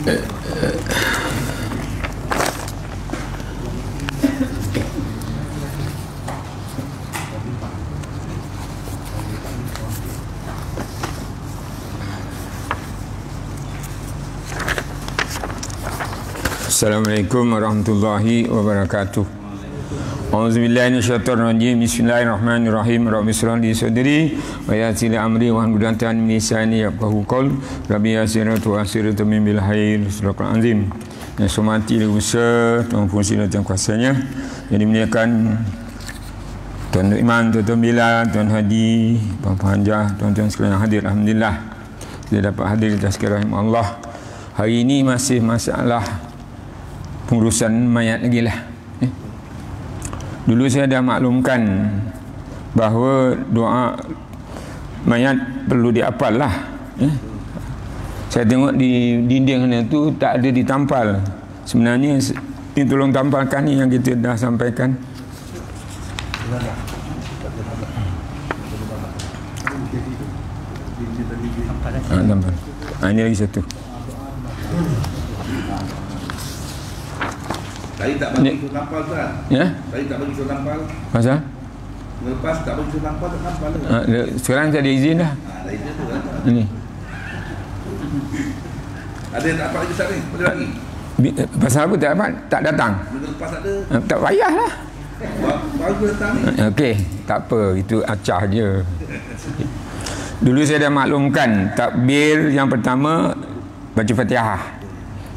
Assalamualaikum warahmatullahi wabarakatuh. Auzubillahi minasyaitonir rajim. Bismillahirrahmanirrahim. Rabbi shrah li sadri wa yassir li amri wa hlul 'uqdatam min lisani yafqahu qawli. Rabbi yassirhu wa asyirhu min bil khair. Surah Al-Azim. Yang semati usaha Tuhan fungsi dan kuasanya yang dimuliakan Tuan Iman, Tuan Bilal, Tuan Haji, Puan Hanjah, tuan-tuan sekalian hadir. Alhamdulillah kita dapat hadir di tazkirah Allah. Hari ini masih masalah pengurusan mayat lagi lah. Dulu saya dah maklumkan bahawa doa mayat perlu dihafal lah. Saya tengok di dinding tu tak ada ditampal. Sebenarnya ni tolong tampalkan ni yang kita dah sampaikan. Tampal. Ini lagi satu. Tadi tak bagi surat tampal tu kan? Ya? Tadi tak bagi surat tampal. Pasal? Lepas tak bagi surat tampal, tak tampal tu. Sekarang saya ada izin dah. Ada izin tu kan? Ini. Ada yang tak dapat lagi Ustaz ni? Ada lagi? Pasal apa tak dapat? Tak datang? Minggu lepas ada. Tak payahlah. Baru datang ni. Okey, tak apa. Itu acah je. Dulu saya dah maklumkan takbir yang pertama baca Fatihah.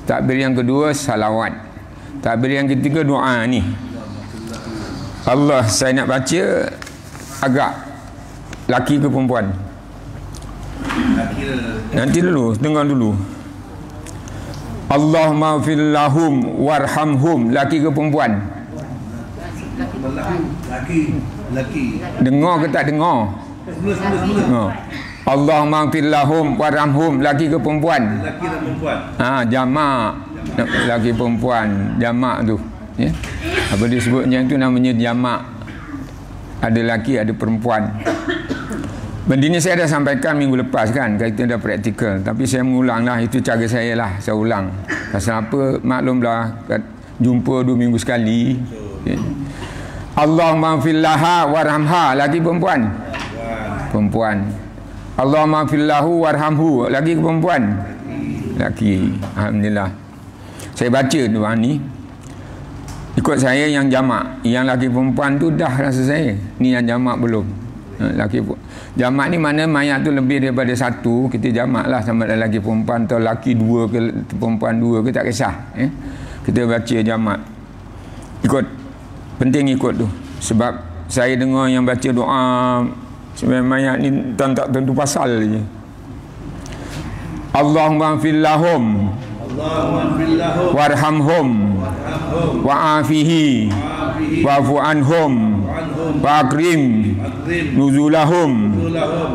Takbir yang kedua salawat. Takbir yang ketiga doa ni. Allah, saya nak baca agak laki ke perempuan? Nanti dulu, dengar dulu. Allahumma fil lahum warhamhum, laki ke perempuan? Laki. Dengar ke tak dengar? Semula. Allahumma fil lahum warhamhum, laki ke perempuan? Laki dan perempuan. Jamak. Laki perempuan, jamak tu, ya? Apa disebutnya itu namanya jamak. Ada laki, ada perempuan. Benda ini saya dah sampaikan minggu lepas kan, kita dah praktikal. Tapi saya mengulang lah, itu cara saya lah, saya ulang. Pasal apa, maklumlah, jumpa 2 minggu sekali, ya. Allahumma fillaha warhamha, laki perempuan? Perempuan. Allahumma fillahu warhamhu, laki ke perempuan? Laki. Alhamdulillah. Saya baca doa ni. Ikut saya yang jamak. Yang laki perempuan tu dah rasa saya. Ni yang jamak belum. Laki jamak ni mana mayat tu lebih daripada satu, kita jamak lah, sama ada laki perempuan atau laki 2 ke perempuan 2 ke, tak kisah, ya? Kita baca jamak. Ikut. Penting ikut tu. Sebab saya dengar yang baca doa sebenarnya mayat ni tak tentu pasal je. Allahumma fil lahum warhamhum wa'afihi wa'fu anhum wa'akrim nuzulahum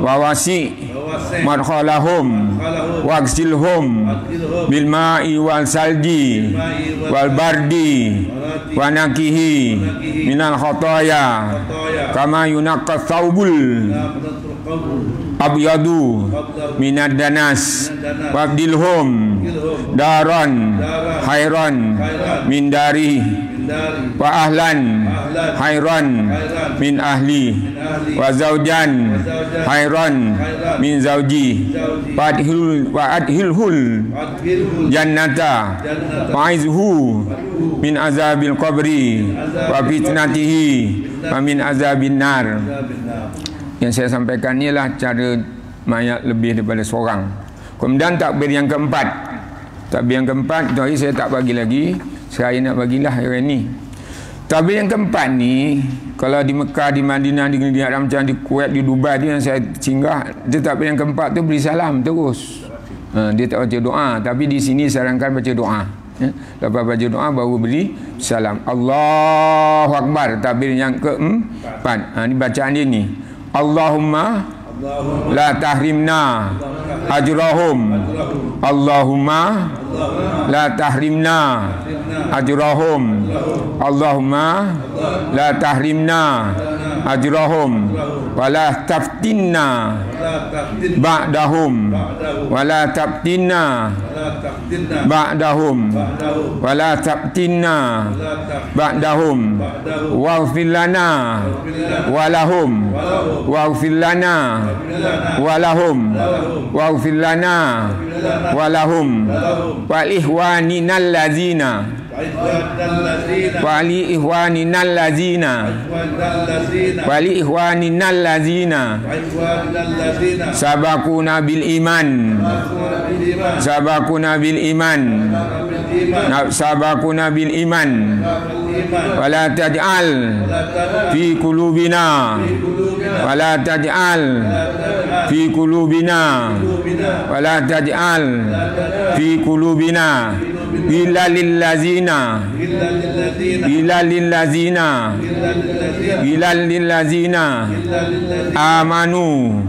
wawasi marhalahum wa'aksilhum bilma'i wal salji wal bardi wa nakihi minal khotaya kama yunaqqa thawbul abyadu minad danas wabdilhum daron khairan min dari wa ahlan khairan min ahli wa zaujan khairan min zauji wa adhilhul jannata wa izhu min azabil qabri wa fitnatihi wa min azabin nar. Yang saya sampaikan ni lah cara mayat lebih daripada seorang. Kemudian takbir yang keempat. Takbir yang keempat tu hari saya tak bagi lagi. Saya nak bagilah hari ni. Takbir yang keempat ni, kalau di Mekah, di Madinah, di negeri Arab, macam di Kuwait, di Dubai tu yang saya singgah, dia takbir yang keempat tu beri salam terus. Dia tak baca doa. Tapi di sini sarankan baca doa, ya? Lepas baca doa baru beri salam. Allahu Akbar. Takbir yang keempat. Ini bacaan dia ni. Allahumma la tahrimna ajrahum. Allahumma la tahrimna ajrahum. Allahumma la tahrimna ajrahum wala taftinna ba'dahum wala taftinna ba'dahum wala taftinna ba'dahum waghfir lana walahum waghfir lana walahum waghfir lana walahum wal ihwanina allazina wali ihwanina allazina wali ihwanina allazina sabaquna bil iman sabaquna bil iman sabaquna bil iman wala taj'al fi qulubina wala taj'al fi qulubina wala taj'al fi qulubina illa lillazina amanu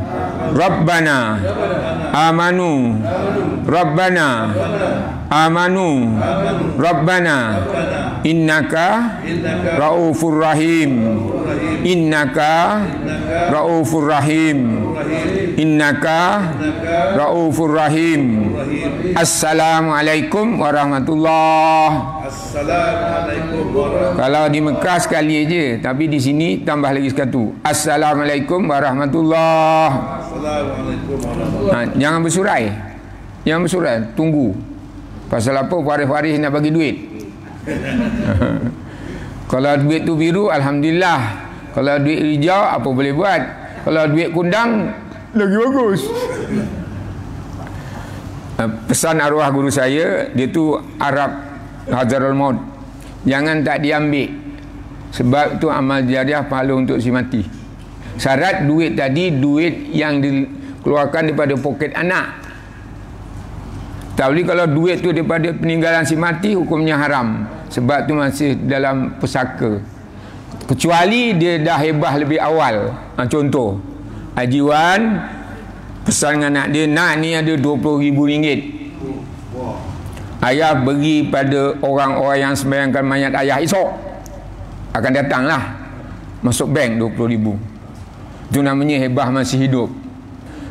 rabbana amanu rabbana amanu rabbana innaka raufur rahim innaka raufur rahim innaka raufur rahim. Assalamualaikum warahmatullahi. Assalamualaikum warahmatullahi. Kalau di Mekah sekali aja, tapi di sini tambah lagi sekatu. Assalamualaikum warahmatullahi. Assalamualaikum warahmatullahi. Jangan bersurai. Jangan bersurai, tunggu. Pasal apa? Waris-waris nak bagi duit. Kalau duit tu biru, alhamdulillah. Kalau duit hijau, apa boleh buat? Kalau duit kundang, lagi bagus. Pesan arwah guru saya, dia tu Arab Hazarul Maut, jangan tak diambil, sebab itu amal jariah pahala untuk si mati. Syarat duit tadi duit yang dikeluarkan daripada poket anak. Tak boleh kalau duit tu daripada peninggalan si mati, hukumnya haram, sebab tu masih dalam pusaka, kecuali dia dah hebah lebih awal. Contoh Haji Wan pesan dengan anak dia, nak ni ada RM20,000, ayah bagi pada orang-orang yang sembahyangkan mayat ayah esok, akan datanglah masuk bank RM20,000. Itu namanya hebah masih hidup.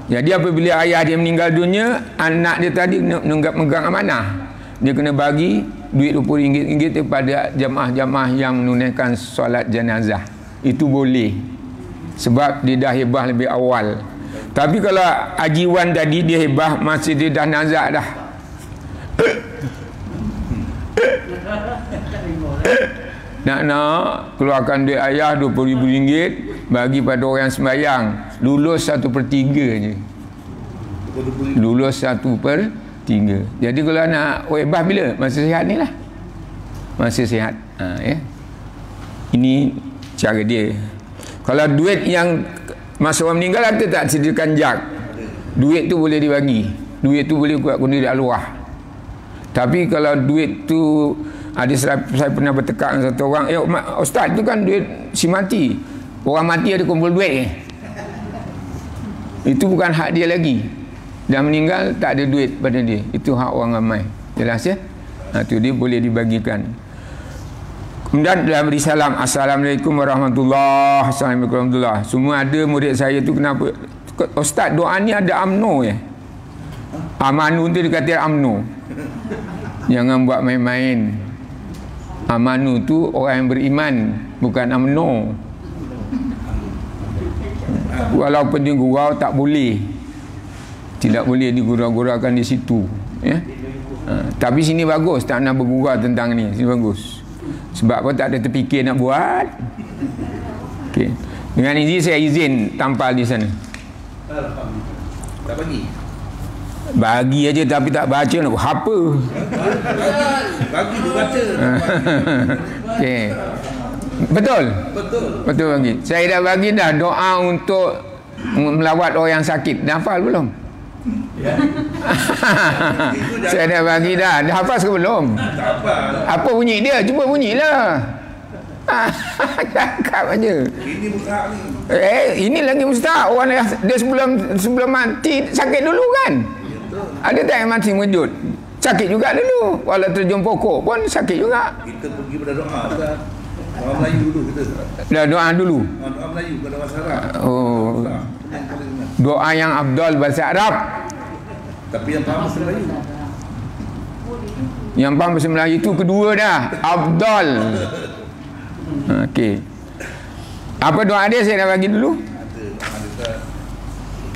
Jadi apabila ayah dia meninggal dunia, anak dia tadi megang amanah, dia kena bagi duit RM20 kepada jamaah-jamaah yang menunaikan solat jenazah. Itu boleh, sebab dia dah hebah lebih awal. Tapi kalau Haji Wan tadi dia hebah masih dia dah nazak dah, nak keluarkan duit ayah RM20,000 bagi pada orang sembahyang, lulus 1/3 je, lulus 1/3. Jadi kalau nak hebah bila? Masih sihat ni lah, masih sihat. Ya. Ini cara dia. Kalau duit yang masa orang meninggal, ada tak sediakan jak? Duit tu boleh dibagi, duit tu boleh guna di arwah. Tapi kalau duit tu ada, saya pernah bertekak dengan satu orang, ustaz tu kan duit si mati, orang mati ada kumpul duit itu bukan hak dia lagi, dah meninggal tak ada duit pada dia, itu hak orang ramai. Jelas ya? Itu dia boleh dibagikan. Kemudian dalam beri salam, Assalamualaikum warahmatullahi. Assalamualaikum warahmatullahi. Semua ada murid saya tu kenapa, ustaz doa ni ada amno ya? Amanu tu dikata amno, jangan buat main-main. Amanu tu orang yang beriman, bukan amno. Walaupun dia gurau tak boleh, tidak boleh digurau-guraukan di situ ya? Tapi sini bagus, tak nak bergurau tentang ni, sini bagus. Sebab apa? Tak ada terfikir nak buat. Okay. Dengan izin saya izin tampal di sana. Tak bagi? Bagi aja tapi tak baca, nak buat apa? Bagi tu baca. Okey. Betul? Betul. Betul bagi. Saya dah bagi dah doa untuk melawat orang yang sakit. Dah hafal belum? Ya. Saya dah bagi dah. Dah hafal ke belum? Tak hafal. Apa bunyi dia? Cuba bunyilah. Cakap aja. Ini mustahak ni. Ini lagi mustahak. Orang dia sebelum mati sakit dulu kan? Ada tak yang mati mengejut? Sakit juga dulu. Walau terjun pokok pun sakit juga. Kita pergi pada doa. Orang Melayu dulu kita. Dah doa dulu. Doa Melayu pada bahasa Arab. Oh. Yang paling benar. Doa yang afdal bahasa Arab. Tapi yang faham bahasa Melayu. Yang faham bahasa Melayu itu kedua dah. Afdal. Okey. Apa doa dia saya dah bagi dulu?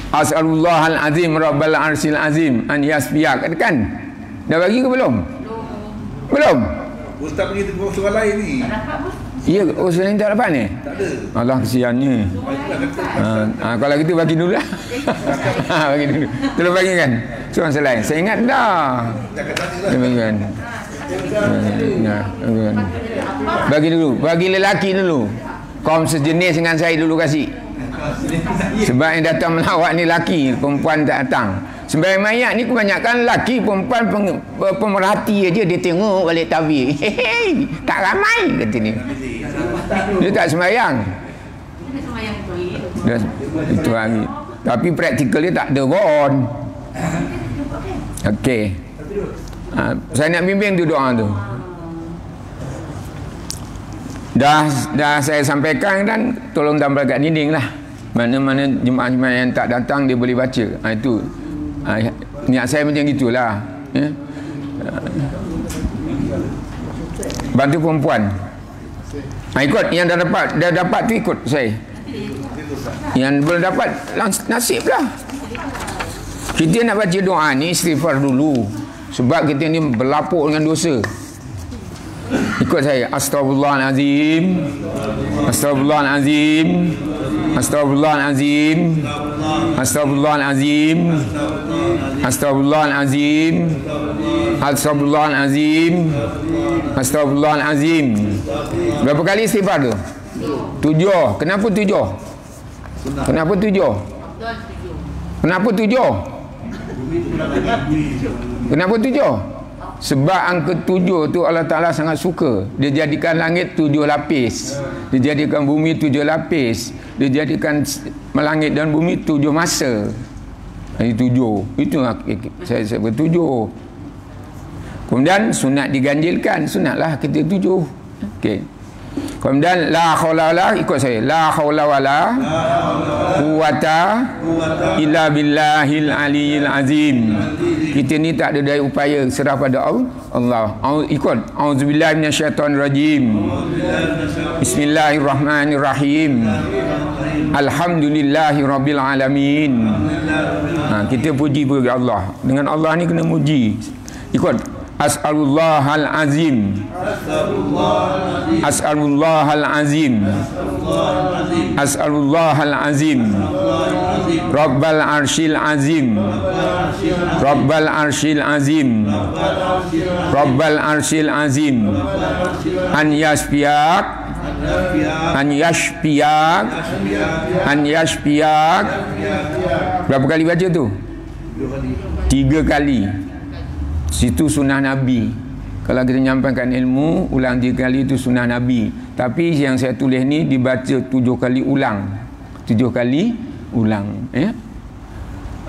As'alullahal azim rabbal arsyil azim an yasbiyak. Kan? Dah bagi ke belum? Belum. Ustaz pergi tengok soal lain ni. Ya, oh selain tak dapat ni? Tak ada. Allah kesiannya. Kalau gitu bagi dulu lah. Bagi dulu. Terus bagi kan? Soalan selain. Saya ingat dah. Dia bagi kan. Bagi dulu. Bagi lelaki dulu. Kaum sejenis dengan saya dulu kasih. Sebab yang datang melawat ni lelaki, perempuan tak datang. Sembahyang mayat ni kebanyakan lelaki, perempuan pemerhati aja, dia tengok balik tabir. Hehehe, tak ramai kata ni. Dia tak sembahyang. Dia itu hari. Tapi praktikal dia tak ada pun. Okey. Saya nak bimbing tu doa tu. Dah saya sampaikan dan tolong tambah kat dinding lah. Mana-mana jemaah-jemaah yang tak datang dia boleh baca. Itu niat saya macam gitulah. Ya? Bantu perempuan. Ikut yang dah dapat tu ikut saya. Yang belum dapat nasib lah. Kita nak baca doa ni istighfar dulu. Sebab kita ni berlapuk dengan dosa. Ikut saya. Astaghfirullahalazim. Astaghfirullahalazim. Astaghfirullahalazim. Astaghfirullahalazim. Astaghfirullahalazim. Astaghfirullahalazim. Astaghfirullahalazim. Berapa kali istighfar tu? 7. Kenapa 7? Kenapa 7? Kenapa 7? Kenapa 7? Sebab angka 7 tu Allah Ta'ala sangat suka. Dia jadikan langit 7 lapis. Dia jadikan bumi 7 lapis. Dia jadikan langit dan bumi 7 masa. Ini 7. Itu saya sebut 7. Kemudian sunat diganjilkan. Sunatlah kita 7. Okey. Kemudian la haula wala, ikut saya, la haula wala quwata illa billahil aliyil azim. Kita ni tak ada daya upaya, serah pada Allah. Ikut auzubillahi minasyaitonir rajim. Bismillahirrahmanirrahim. Alhamdulillahirabbil alamin. Kita puji kepada Allah. Dengan Allah ni kena muji. Ikut As'alullahal azim. As'alullahal azim. As'alullahal azim. Rabbal arsyil azim. Rabbal arsyil azim. Rabbal arsyil azim. An yasbiyak. An yashbiyak. An yashbiyak. Berapa kali baca tu? 3 kali. Situ sunnah Nabi. Kalau kita nyampaikan ilmu, ulang 3 kali itu sunnah Nabi. Tapi yang saya tulis ni dibaca 7 kali ulang. 7 kali ulang. Ya?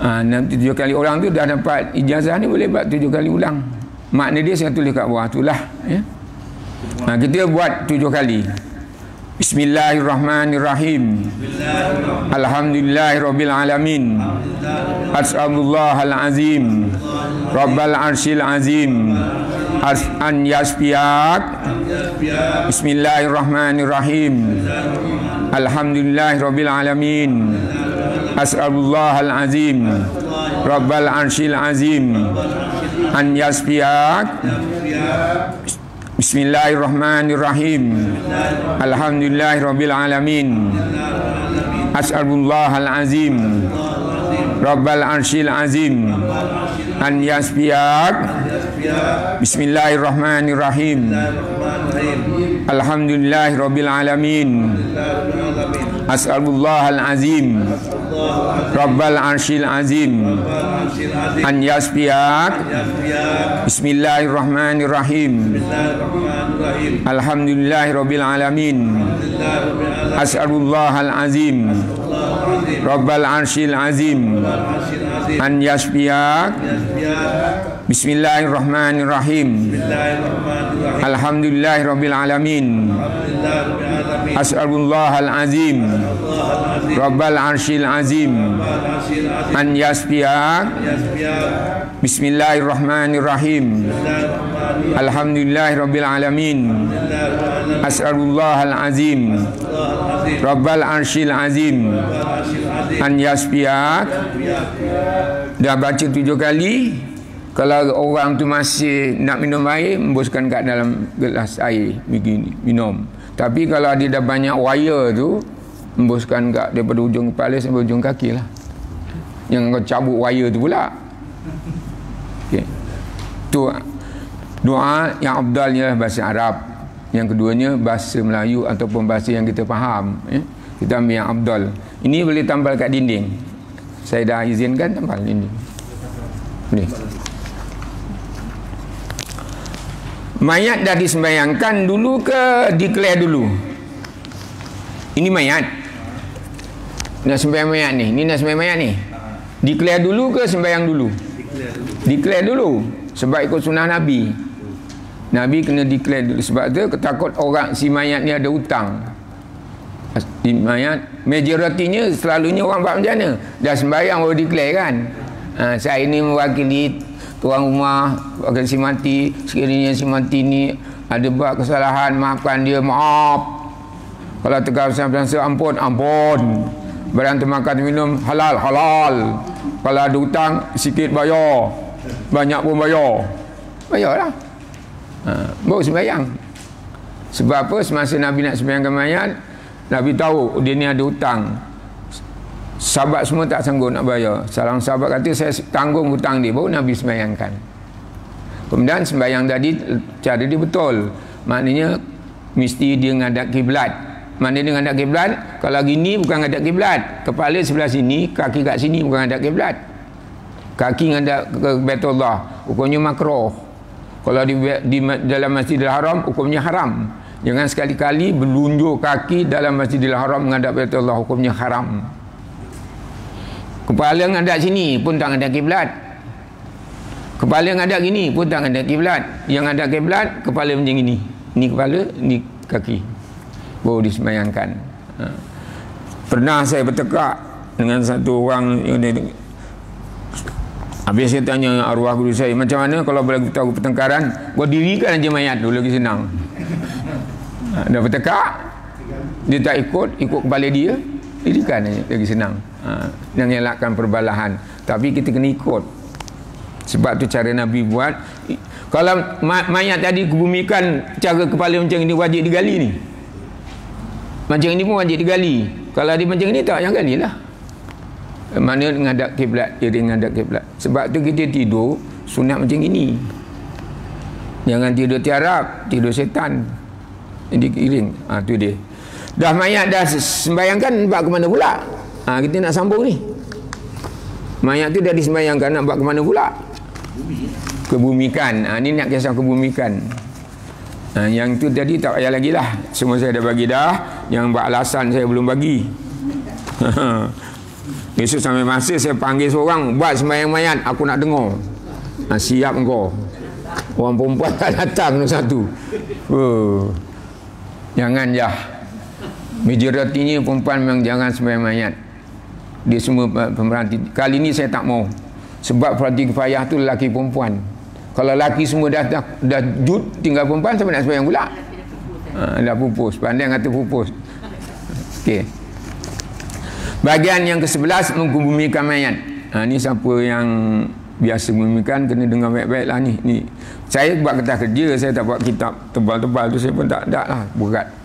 7 kali ulang tu dah dapat ijazah ni, boleh buat 7 kali ulang. Makna dia saya tulis kat bawah itulah. Ya? Kita buat 7 kali. Bismillahirrahmanirrahim. Alhamdulillahirabbil alamin. As'alullahal azim. Rabbal arsyil azim. An yasbiyak. Bismillahirrahmanirrahim. Alhamdulillahirabbil alamin. As'alullahal azim. Rabbal arsyil azim. An yasbiyak. Bismillahirrahmanirrahim. Alhamdulillahirabbil alamin. As'alullahal azim. Rabbal arsyil azim. An yasbiyak. Bismillahirrahmanirrahim. Alhamdulillahirabbil alamin. As'alullahal azim. Rabbal arsyil azim. An yasbiyak. Bismillahirrahmanirrahim. Alhamdulillahirabbil alamin. As'alullahal azim. Rabbal arsyil azim. An yasbiyak. Bismillahirrahmanirrahim. Bismillahirrahmanirrahim. Alhamdulillahirabbil alamin. Alhamdulillahirabbil alamin. As'alullahal azim. Rabbal arsyil azim. An yasfiak. Bismillahirrahmanirrahim. Alhamdulillahirabbil alamin. As'alullahal azim. Rabbal arsyil azim. An yasfiak. Dah baca 7 kali. Kalau orang tu masih nak minum air, embuskan kat dalam gelas air begini, minum. Tapi kalau dia dah banyak wire tu, embuskan kat daripada ujung kepala sampai ujung kaki lah. Yang kau cabut wire tu pula. Okay. Tu doa yang afdalnya bahasa Arab. Yang keduanya bahasa Melayu ataupun bahasa yang kita faham. Kita ambil yang afdal. Ini boleh tambal kat dinding. Saya dah izinkan tambal dinding. Ni. Mayat dah disembayangkan dulu ke declare dulu? Ini mayat. Nak sembahyang mayat ni. Ni nak sembahyang mayat ni. Declare dulu ke sembahyang dulu? Declare dulu. Sebab ikut sunnah Nabi. Nabi kena declare dulu. Sebab tu ketakut orang si mayat ni ada hutang. Di mayat majoritinya selalunya orang buat macam mana? Dah sembahyang baru declare kan. Saya ini mewakili tuan rumah wakil si mati, sekiranya si mati ni ada buat kesalahan, maafkan dia, maaf. Kalau tegar bangsa, ampun, ampun. Barang termakan minum, halal, halal. Kalau ada hutang, sikit bayar, banyak pun bayar. Bayarlah. Baru sembahyang. Sebab apa? Semasa Nabi nak sembahyangkan mayat, Nabi tahu dia ni ada hutang. Sahabat semua tak sanggup nak bayar. Seorang sahabat kata, saya tanggung hutang dia. Baru Nabi sembahyangkan. Kemudian sembahyang tadi cara dia betul. Maknanya mesti dia ngadap kiblat. Maknanya dia ngadap kiblat, kalau gini bukan ngadap kiblat. Kepala sebelah sini, kaki kat sini bukan ngadap kiblat. Kaki ngadap ke Baitullah, hukumnya makruh. Kalau di dalam Masjidil Haram, hukumnya haram. Jangan sekali-kali berlunjuk kaki dalam Masjidil Haram menghadap Baitullah, hukumnya haram. Kepala ngadap sini pun tak ngadap kiblat. Kepala ngadap gini pun tak ngadap kiblat. Yang ngadap kiblat kepala macam ini. Ni kepala, ni kaki. Baru disembayangkan. Pernah saya bertekak dengan satu orang yang habis saya tanya arwah guru saya, macam mana kalau boleh tahu pertengkaran, gua dirikan aja mayat dulu, lagi senang. Dah bertekak, dia tak ikut kepala dia, dirikan aja, lagi senang. Yang elakkan perbalahan. Tapi kita kena ikut. Sebab tu cara Nabi buat. Kalau mayat tadi kebumikan cara kepala macam ini, wajib digali ni. Macam ini pun wajib digali. Kalau dia macam ini tak, jangan galilah. Mana ngadap kiblat, dia ngadap kiblat. Sebab tu kita tidur sunat macam ini. Jangan tidur tiarap, tidur setan. Jadi iring. Tu dia. Dah mayat dah sembayangkan, buat ke mana pula? Kita nak sambung ni. Mayat tu dah disembayangkan, nak buat ke mana pula? Kebumikan. Ni nak kisah kebumikan. Yang tu tadi tak payah lagi lah. Semua saya dah bagi dah. Yang buat alasan saya belum bagi. Besok sampai masa saya panggil seorang, buat sembahyang mayat, aku nak dengar. Siap engkau. Orang perempuan tak datang satu. Jangan jah. Majoritinya perempuan memang jangan sembahyang mayat. Dia semua pemerhati. Kali ni saya tak mau. Sebab fardu kifayah tu lelaki perempuan. Kalau lelaki semua dah jud, tinggal perempuan, siapa nak sembahyang pula? Dah pupus. Pandai kata pupus. Okey. Bahagian yang ke-11, mengkebumikan mayat. Ni siapa yang biasa mengebumikan, kena dengar baik-baik lah ni. Saya buat kertas kerja, saya tak buat kitab tebal-tebal tu, saya pun tak ada lah, berat.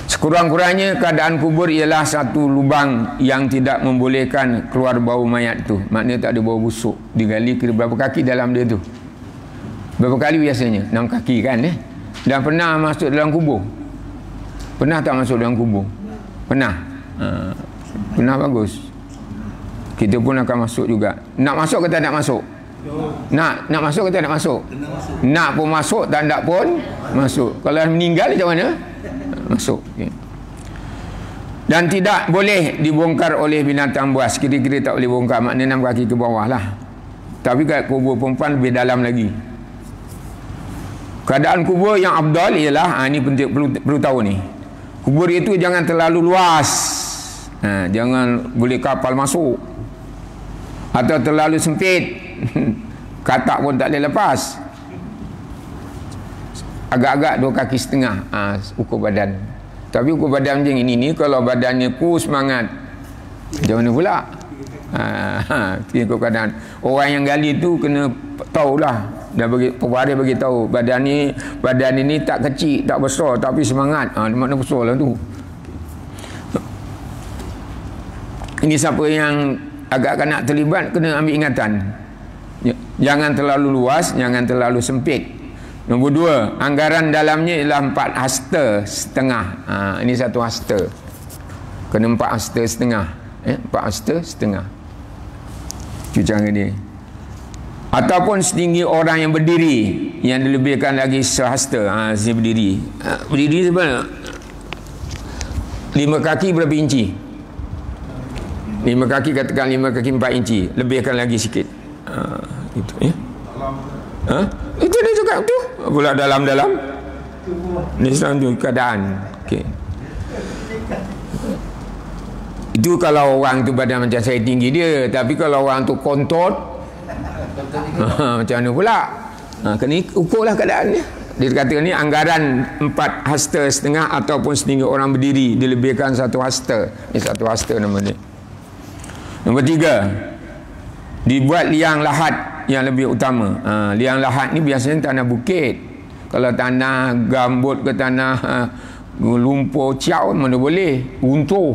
Sekurang-kurangnya keadaan kubur ialah satu lubang yang tidak membolehkan keluar bau mayat tu. Maknanya tak ada bau busuk. Digali kira berapa kaki dalam dia tu? Berapa kali biasanya? 6 kaki kan Dan pernah masuk dalam kubur? Pernah tak masuk dalam kubur? Pernah. Pernah, bagus. Kita pun akan masuk juga. Nak masuk ke tak nak masuk? Nak masuk ke tak nak masuk? Nak pun masuk, tak nak pun masuk. Kalau meninggal macam mana? Masuk. Okay. Dan tidak boleh dibongkar oleh binatang buas. Kira-kira tak boleh bongkar. Maknanya 6 kaki ke bawah lah. Tapi kat kubur perempuan lebih dalam lagi. Keadaan kubur yang afdal ialah, ini penting, perlu tahu ni. Kubur itu jangan terlalu luas. Jangan boleh kapal masuk. Atau terlalu sempit. Katak pun tak boleh lepas. Agak-agak 2 kaki setengah ukur badan. Tapi ukur badan macam ini ni, kalau badannya kurus semangat, macam mana pula? Ikut keadaan. Orang yang gali tu kena tahulah, dah bagi pewaris bagi tahu badan ini tak kecil, tak besar, tapi semangat. Mana besar lah tu. Ini siapa yang agak nak terlibat kena ambil ingatan. Jangan terlalu luas, jangan terlalu sempit. Nombor 2, anggaran dalamnya ialah 4 hasta setengah. Ini 1 hasta. Kena 4 hasta setengah. 4 hasta setengah. Itu cara dia. Ataupun setinggi orang yang berdiri, yang dilebihkan lagi sehasta. Sini berdiri. Berdiri sebenarnya 5 kaki berapa inci? 5 kaki, katakan 5 kaki 4 inci. Lebihkan lagi sikit. Itu ya. Itu dia cakap tu. Pula dalam-dalam. Ni tu keadaan. Okey. Itu kalau orang tu badan macam saya tinggi dia. Tapi kalau orang tu kontot, macam mana pula? Kena ukurlah keadaan dia. Dia kata ni anggaran 4 hasta setengah ataupun setinggi orang berdiri, dilebihkan 1 hasta. Ini 1 hasta nama dia. Nombor 3, dibuat liang lahat yang lebih utama. Liang lahat ni biasanya tanah bukit. Kalau tanah gambut ke tanah lumpur ciau mana boleh, runtuh.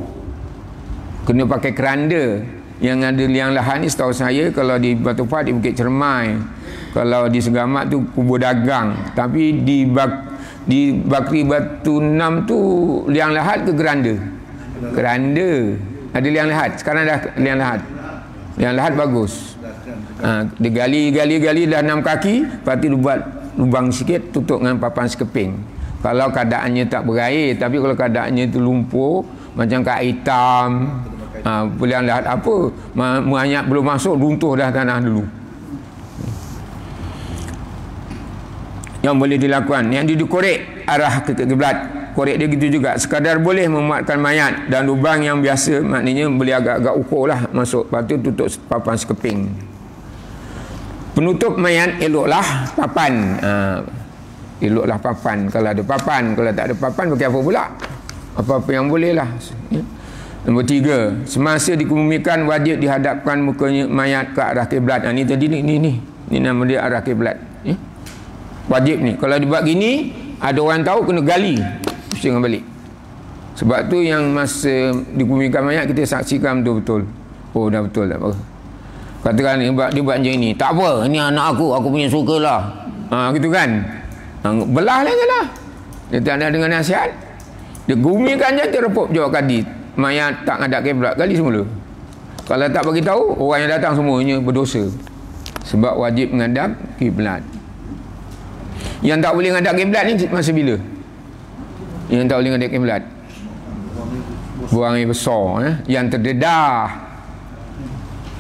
Kena pakai keranda. Yang ada liang lahat ni setahu saya, kalau di Batu Pahat di Bukit Cermai, kalau di Segamat tu kubur dagang. Tapi di Bakri Batu 6 tu liang lahat ke keranda? Keranda. Ada liang lahat. Sekarang dah liang lahat. Liang lahat bagus. Dia gali dah 6 kaki, lepas tu dia buat lubang sikit, tutup dengan papan sekeping. Kalau keadaannya tak berair. Tapi kalau keadaannya tu lumpur, macam kat hitam, liang lahat apa, banyak belum masuk, runtuh dah tanah dulu. Yang boleh dilakukan, yang dikorek arah ke kiblat. Korek dia gitu juga. Sekadar boleh memuatkan mayat dan lubang yang biasa, maknanya boleh agak-agak ukur lah masuk. Lepas tu tutup papan sekeping. Penutup mayat eloklah papan. Eloklah papan kalau ada papan. Kalau tak ada papan, pakai apa pula? Apa-apa yang boleh lah. Nombor 3, semasa dikebumikan wajib dihadapkan mukanya mayat ke arah kiblat. Ni tadi ni nama dia arah kiblat. Wajib ni. Kalau dibuat gini, ada orang tahu, kena gali, pusing balik. Sebab tu yang masa dikebumikan mayat, kita saksikan betul-betul. Oh, dah betul tak apa. Katakan dia buat macam ni, tak apa, ni anak aku punya suka lah. Gitu kan. Belah lah je lah. Dia tak ada dengan nasihat. Dia gumikan je, terepuk jawab kadi. Mayat tak ngadap kiblat, gali semula. Kalau tak bagi tahu, orang yang datang semuanya berdosa. Sebab wajib menghadap kiblat. Yang tak boleh ngadap kiblat ni masa bila? Yang tak boleh ngadap kiblat, buang air besar, yang terdedah.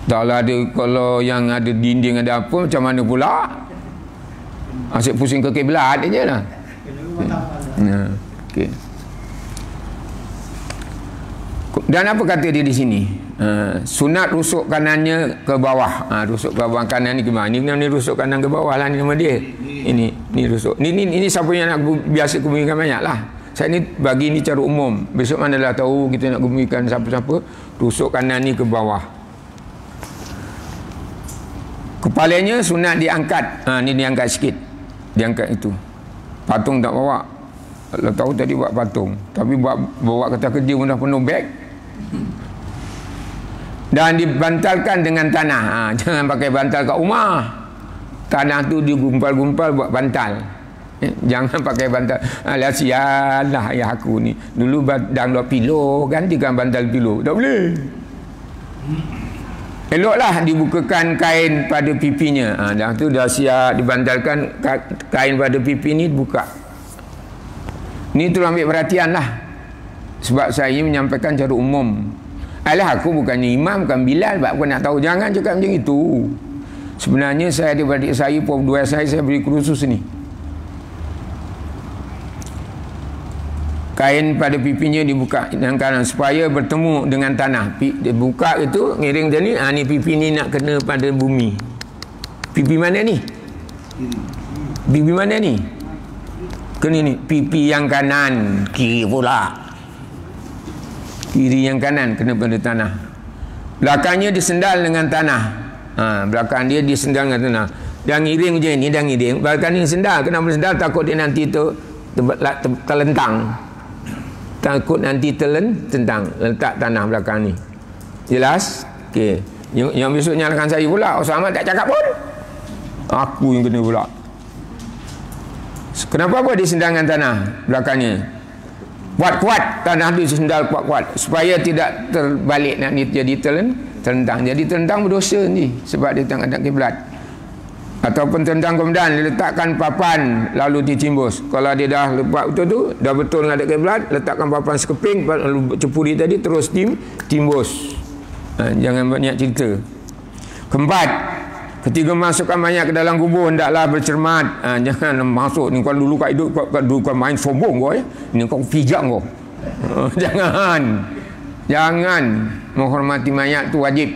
Taklah ada, kalau yang ada dinding ada apa, macam mana pula? Asyik pusing ke kiblat je lah. Okey. Dan apa kata dia di sini? Sunat rusuk kanannya ke bawah. Rusuk ke bawah kanan ni gimana? Ni rusuk kanan ke bawah lah, ni nama dia. Ini rusuk. Ini siapa yang nak biasa kebumikan banyak lah. Saya ni bagi ni cara umum. Besok manalah tahu kita nak kebumikan siapa-siapa. Rusuk kanan ni ke bawah. Kepalanya sunat diangkat. Ni diangkat sikit. Diangkat itu. Patung tak bawa. Kalau tahu tadi buat patung. Tapi bawa kereta kerja pun dah penuh beg. Dan dibantalkan dengan tanah. Jangan pakai bantal kat rumah. Tanah tu digumpal-gumpal buat bantal. Jangan pakai bantal. Alah sial lah ayah aku ni. Dulu badang dua pilo, gantikan bantal pilo. Tak boleh. Eloklah dibukakan kain pada pipinya. Dah tu dah siap dibantalkan, kain pada pipi ni buka. Ni tolong ambil perhatian lah. Sebab saya menyampaikan cara umum. Alah aku bukannya imam, bukan Bilal, sebab aku nak tahu. Jangan cakap macam itu. Sebenarnya saya adik-adik saya, dua saya beri kursus ni. Kain pada pipinya dibuka dengan kanan supaya bertemu dengan tanah. Dibuka itu ngiring macam ni. Ni pipi ni nak kena pada bumi. Pipi mana ni? Pipi mana ni? Kena ni. Pipi yang kanan. Kiri pula. Kiri yang kanan kena pada tanah. Belakangnya disendal dengan tanah. Belakang dia disendal dengan tanah. Dia ngiring macam ni, dia ngiring. Belakang ni sendal. Kenapa sendal? Takut dia nanti terlentang. Takut nanti terlentang. Letak tanah belakang ni. Jelas? Okey. Yang besok nyalakan saya pula. Osama tak cakap pun. Aku yang kena pula. Kenapa apa disendal dengan tanah belakangnya? Kuat-kuat tanah tu sendal kuat-kuat supaya tidak terbalik nak jadi terlentang. Jadi terlentang berdosa ni sebab dia tak ada kiblat. Ataupun terlentang kemudian letakkan papan lalu ditimbus. Kalau dia dah lepas betul tu, dah betul nak ada kiblat, letakkan papan sekeping lalu cepuri tadi terus timbus. Jangan banyak cerita. Keempat, ketika masukkan mayat ke dalam kubur hendaklah bercermat. Jangan masuk ni kalau dulu kau hidup dulu kau main sombong kau ni kau pijak kau. Jangan menghormati mayat tu wajib.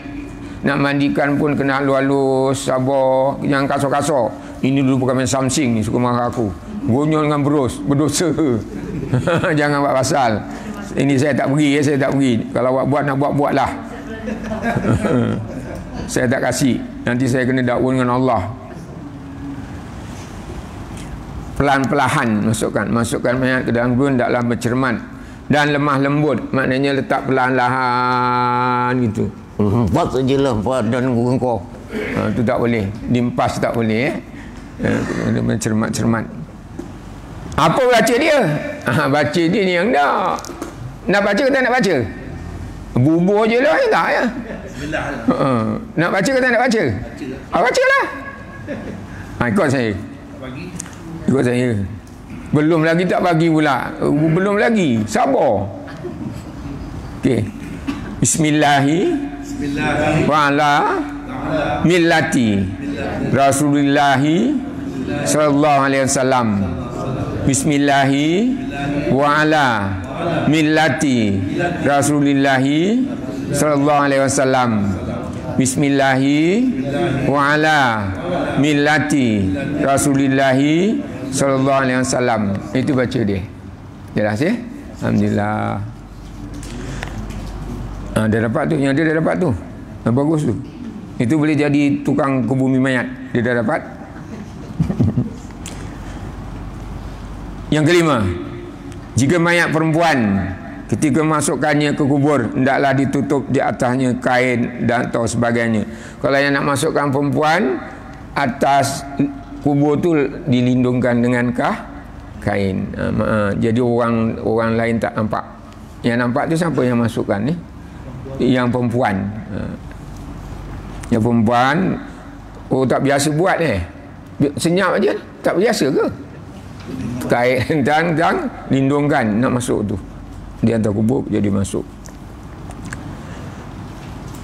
Nak mandikan pun kena halus-halus, sabar, jangan kasar-kasar. Ini dulu bukan main Samsung ni suka marah aku. Gonyol dengan berdosa. Jangan buat pasal. Ini saya tak pergi saya tak pergi. Kalau buat nak buatlah. Saya tak kasih. Nanti saya kena dakwa dengan Allah. Pelan-pelan masukkan mayat ke dalam kubur hendaklah bercermat dan lemah lembut, maknanya letak perlahan-lahan gitu. Empat sajalah badan kau. Itu tak boleh. Dimpas tak boleh bercermat-cermat. Apa baca dia? Baca dia ni yang tak. Nak baca ke tak nak baca? Bubur je lah tak ya? Nak baca ke tak nak baca? Baca lah. Ikut saya. Ikut saya. Belum lagi tak bagi pula. Belum lagi. Sabar. Okey. Bismillahirrahmanirrahim. Wa ala millati Rasulillahi sallallahu alaihi wasallam. Bismillahi wa ala millati Rasulillahi sallallahu alaihi wasallam. Bismillahi wa ala millati Rasulillahi sallallahu alaihi wasallam. Itu baca dia. Jelas ya? Alhamdulillah. Dia dapat tu, yang dia dah dapat tu. Bagus tu. Itu boleh jadi tukang kebumi mayat. Dia dah dapat. Yang kelima, jika mayat perempuan ketika masukkannya ke kubur hendaklah ditutup di atasnya kain dan atau sebagainya. Kalau yang nak masukkan perempuan, atas kubur tu dilindungkan dengan kain. Jadi orang lain tak nampak. Yang nampak tu siapa yang masukkan ni? Yang perempuan. Yang perempuan tak biasa buat senyap aja, tak biasa ke? Kain dan lindungkan nak masuk tu. Di antara kubur jadi masuk.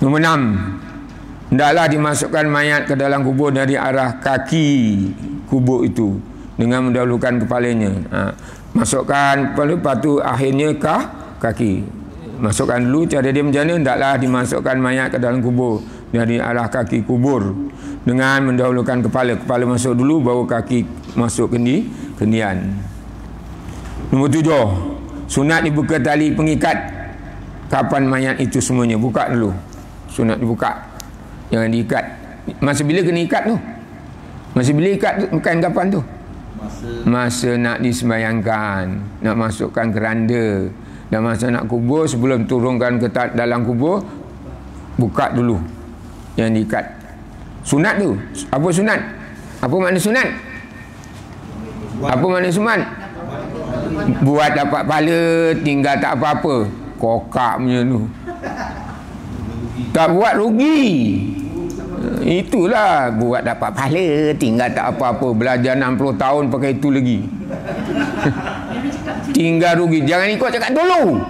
Nombor 6, hendaklah dimasukkan mayat ke dalam kubur dari arah kaki kubur itu dengan mendahulukan kepalanya. Masukkan lepas tu akhirnya kaki. Masukkan dulu, cara dia macam mana? Hendaklah dimasukkan mayat ke dalam kubur dari arah kaki kubur dengan mendahulukan kepala. Kepala masuk dulu, baru kaki masuk kendian. Nombor 7, sunat dibuka tali pengikat kapan mayat itu semuanya. Buka dulu. Sunat dibuka. Jangan diikat. Masa bila kena ikat tu? Masa bila ikat bukan kapan tu? Masa nak disembayangkan, nak masukkan keranda. Dan masa nak kubur, sebelum turunkan ke dalam kubur, buka dulu yang diikat. Sunat tu. Apa sunat? Apa makna sunat? Apa makna sunat? Buat dapat pahala, tinggal tak apa-apa. Kokak punya tu. Tak buat rugi. Itulah buat dapat pahala, tinggal tak apa-apa. Belajar 60 tahun pakai itu lagi. Tinggal rugi. Jangan ikut cakap dulu.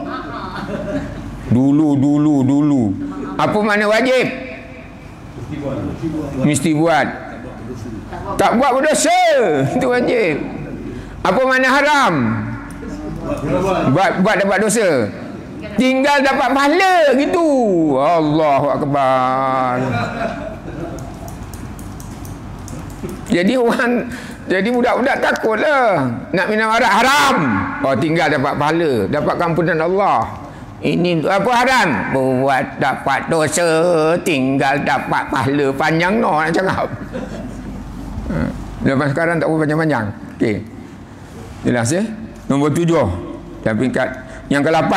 Dulu. Apa makna wajib? Mesti buat. Tak buat berdosa. Itu wajib. Apa makna haram? Buat dapat dosa. Tinggal dapat pahala gitu. Allahu akbar. Jadi budak-budak takutlah nak minum arak haram. Oh, tinggal dapat pahala, dapat ampunan Allah. Ini apa haram? Buat dapat dosa, tinggal dapat pahala. Panjang nak cakap. Lepas sekarang tak boleh panjang-panjang. Okey. Jelas ya? Nombor 7. Dan peringkat yang ke-8,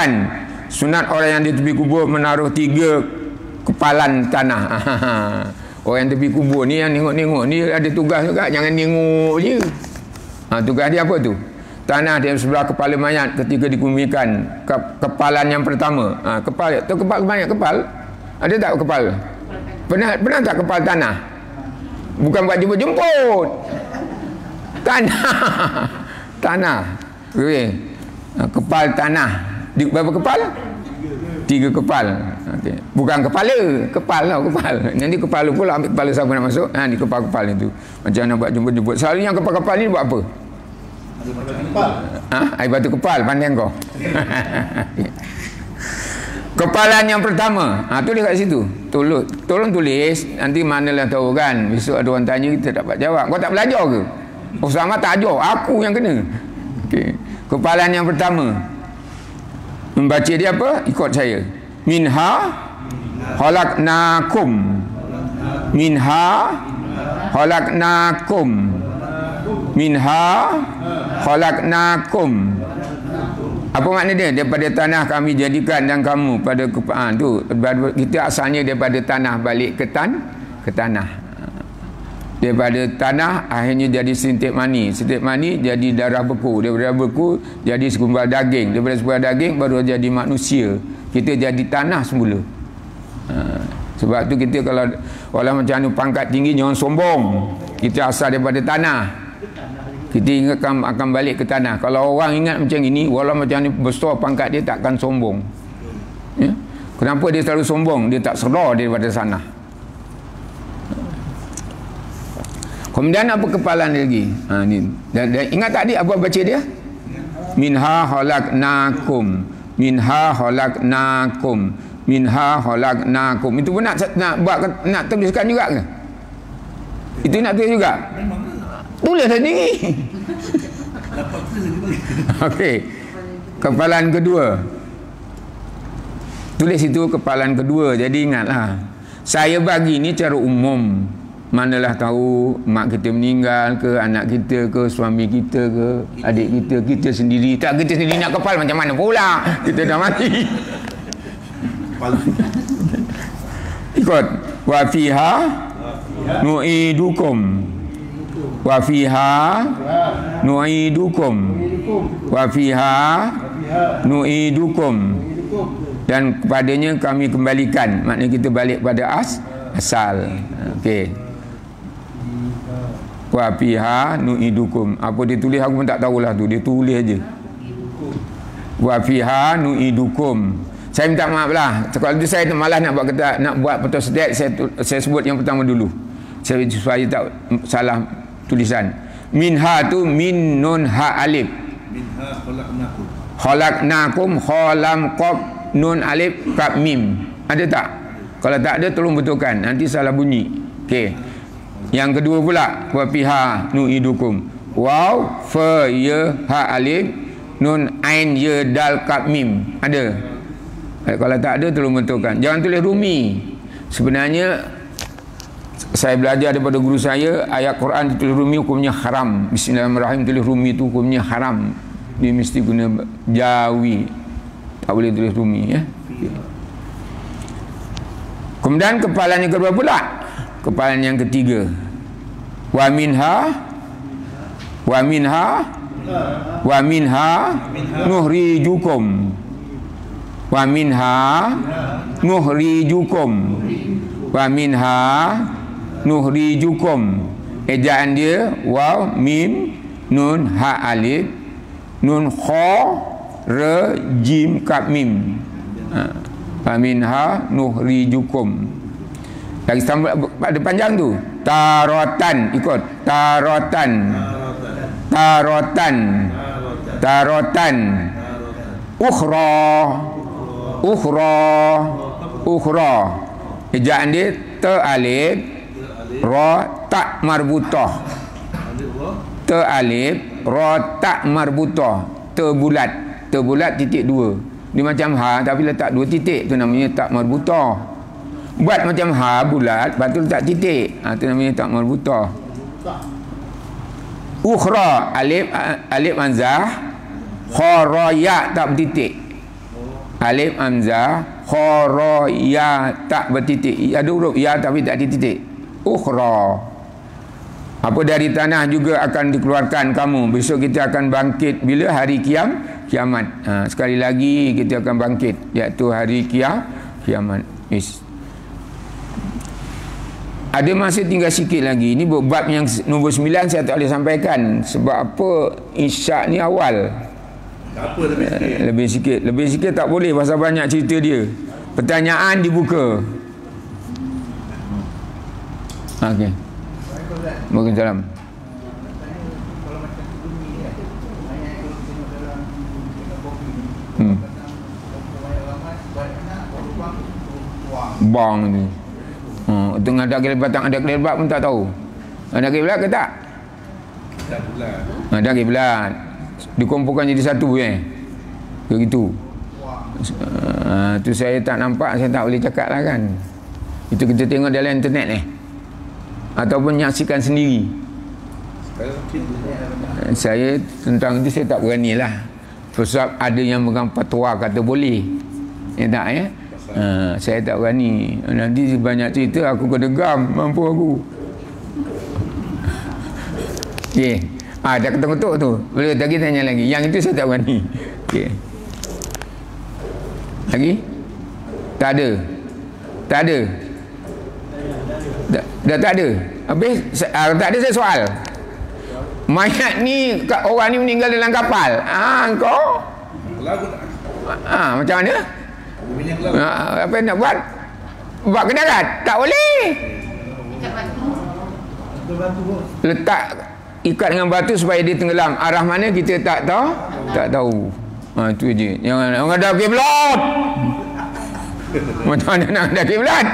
sunat orang yang di tepi kubur menaruh 3 kepalan tanah. Orang yang tepi kubur ni yang nengok-nengok ni ada tugas juga, jangan nengok je. Tugas dia apa tu? Tanah di sebelah kepala mayat ketika dikumikan kepalan yang pertama. Kepal tu kepal banyak kepal. Ada tak kepal? Pernah tak kepal tanah? Bukan buat jemput-jemput. Tanah. Okey. Kepal tanah. Berapa kepal? 3 kepal. Okay. Bukan kepala. Kepal lah, kepal. Nanti kepala pula ambil kepala siapa nak masuk. Ni kepal-kepal itu. Macam nak buat jemput-jemput. Selalunya kepal-kepal ni buat apa? Air batu kepal. Pandai kau. Kepalan yang pertama. Tulis kat situ. Tolong tulis. Nanti manalah tahu kan. Besok ada orang tanya kita dapat jawab. Kau tak belajar ke? Oh, sama tak ajar. Aku yang kena. Okay. Kepalan yang pertama. Membaca dia apa? Ikut saya. Minha khalaqnakum. Minha khalaqnakum. Minha khalaqnakum. Apa makna dia? Daripada tanah kami jadikan dan kamu pada tu kita asalnya daripada tanah balik ke tanah. Daripada tanah akhirnya jadi sintik mani. Sintik mani jadi darah beku. Daripada darah beku jadi segumpal daging. Daripada segumpal daging baru jadi manusia. Kita jadi tanah semula. Sebab tu kita kalau orang macam ni pangkat tinggi jangan sombong. Kita asal daripada tanah. Kita ingat akan balik ke tanah. Kalau orang ingat macam ini, walau macam ni besar pangkat dia takkan sombong. Ya? Kenapa dia selalu sombong? Dia tak sedar daripada sana. Kemudian apa kepalan dia lagi? Ni. Dan ingat tadi apa baca dia? Minha khalaqnakum. Minha khalaqnakum. Minha khalaqnakum. Itu pun nak tuliskan juga ke? Itu nak tulis juga? Tulis sendiri. Okey. Kepalan kedua. Tulis itu kepalan kedua. Jadi ingatlah. Saya bagi ni cara umum. Manalah tahu mak kita meninggal ke, anak kita ke, suami kita ke, adik kita sendiri. Tak, kita sendiri nak kepal macam mana pula? Kita dah mati. Ikut. Wa fiha nu'idukum. Wa fiha nu'idukum. Wa fiha nu'idukum. Dan kepadanya kami kembalikan. Maknanya kita balik pada asal. Okey. Wa fiha nu'idukum. Apa dia tulis aku pun tak tahulah tu. Dia tulis aje. Wa fiha nu'idukum. Saya minta maaf lah. Kalau itu saya malas nak buat photostat, saya sebut yang pertama dulu. Supaya tak salah tulisan. Minha tu min nun ha alif. Minha khalaqnakum. Khalaqnakum khalam qaf nun alif kaf mim. Ada tak? Kalau tak ada tolong betulkan. Nanti salah bunyi. Okey. Yang kedua pula wa fiha nu'idukum. Waw fa ya ha alif nun ain ya dal kaf mim. Ada? Kalau tak ada tolong betulkan. Jangan tulis rumi. Sebenarnya saya belajar daripada guru saya, ayat Quran ditulis rumi hukumnya haram. Bismillahirrahmanirrahim tulis rumi itu hukumnya haram. Dia mesti guna jawi. Tak boleh tulis rumi ya. Kemudian kepalan yang kedua pula. Kepalan yang ketiga. Wa minha nuhrijukum. Wa minha nuhrijukum. Wa minha nuhrijukum. Ejaan dia waw mim nun ha alif nun kha ra jim kaf mim. Fa minha nuhrijukum. Lagi tambah ada panjang tu. Tarotan, ikut. Tarotan. Tarotan. Tarotan. Ukhra. Ukhra. Ukhra. Ejaan dia ta alif ra ta marbutah. Ta alif ra ta marbutah. Ta bulat. Ta bulat titik dua. Dia macam ha tapi letak dua titik, tu namanya tak marbutah. Buat macam ha bulat, lepas tu letak titik. Ha, tu namanya tak marbutah. Ukhra alif hamzah, kha ra ya tak bertitik. Alif hamzah, kha ra ya tak bertitik. Ada huruf ya tapi tak ada titik. Ukhra. Apa dari tanah juga akan dikeluarkan kamu. Besok kita akan bangkit bila hari kiamat. Ha, sekali lagi kita akan bangkit, iaitu hari kiamat. Ada masa tinggal sikit lagi. Ini bab yang nombor 9 saya tak boleh sampaikan. Sebab apa? Isyak ni awal. Tak apa, lebih sikit. Lebih sikit. Lebih sikit tak boleh pasal banyak cerita dia. Pertanyaan dibuka. Okey. Waalaikumsalam. Bang ni. Tengah ada kelebatan, ada kelebat pun tak tahu. Ada kelebat ke tak? Tak bulat. Ada kelebat. Dikumpulkan jadi satu begitu. Tu saya tak nampak, saya tak boleh cakap lah kan. Itu kita tengok dalam internet ni. Ataupun menyaksikan sendiri. Saya tentang itu saya tak berani lah. Sebab ada yang pegang fatwa kata boleh. Ya tak ya? Saya tak berani. Nanti banyak cerita aku kedegam, mampu aku. Okey. Dah ketuk-ketuk tu. Boleh lagi tanya lagi. Yang itu saya tak berani. Okey. Lagi? Tak ada. Tak ada. Dah tak ada. Habis tak ada saya soal. Mayat ni orang ni meninggal dalam kapal. Kau? Macam mana? Apa yang nak buat? Buat ke darat? Tak boleh. Letak ikat dengan batu supaya dia tenggelam. Arah mana kita tak tahu. Tak tahu. Itu je. Jangan orang dah kiblat. Macam mana nak ada kiblat?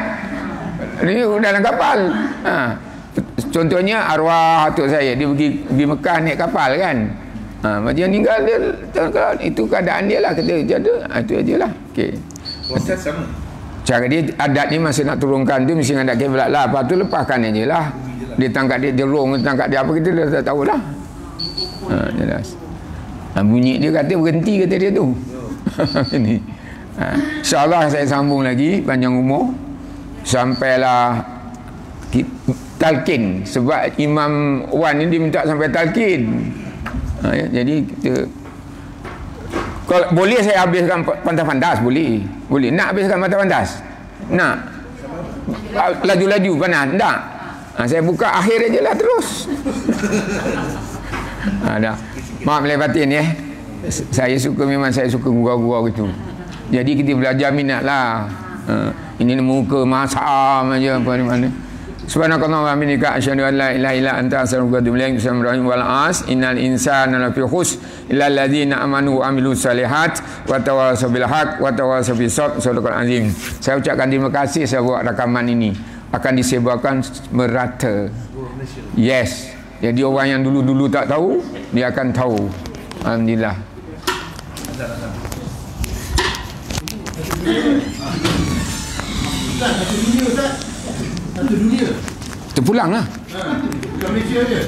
Ini dalam kapal. Contohnya arwah atuk saya, dia pergi Mekah naik kapal kan. Macam meninggal dia, itu keadaan dia lah, kita jaga. Itu ajalah. Okey. Proses sama. Cara dia, adat ni masa nak turunkan tu mesti ada kiblat lah. Lepas tu lepaskan aje lah. Dia tangkap dia jerung, tangkap dia apa, kita dah tak tahu lah. Jelas. Bunyi dia kata berhenti, kata dia tu. Ini. InsyaAllah saya sambung lagi panjang umur sampailah talqin, sebab Imam Wan ni dia minta sampai talqin. Jadi kita, kalau boleh saya habiskan Pantas Fantas, boleh nak habiskan Pantas Fantas, nak laju-laju panas tak? Saya buka akhir aje lah terus. Dah. Maaf lahir batin ya. Saya suka, memang saya suka gurau-gurau gitu. Jadi kita belajar minat lah. Ini muka masam aja apa ni mana. Subhanakallah wa bihamdika asyhadu an la ilaha illa anta astaghfiruka wa atubu ilaik. Bismillahirrahmanirrahim. Wal 'as innal insana lafi khusr illa alladziina amanu wa amilus solihat wa tawassaw bil haqq wa tawassaw bis sabr. Sadaqal azim. Saya ucapkan terima kasih saya buat rakaman ini. Akan disebarkan merata. Yes. Jadi orang yang dulu-dulu tak tahu, dia akan tahu. Alhamdulillah. Satu dunia, Ustaz. Satu dunia. Terpulang lah. Bukan Malaysia je.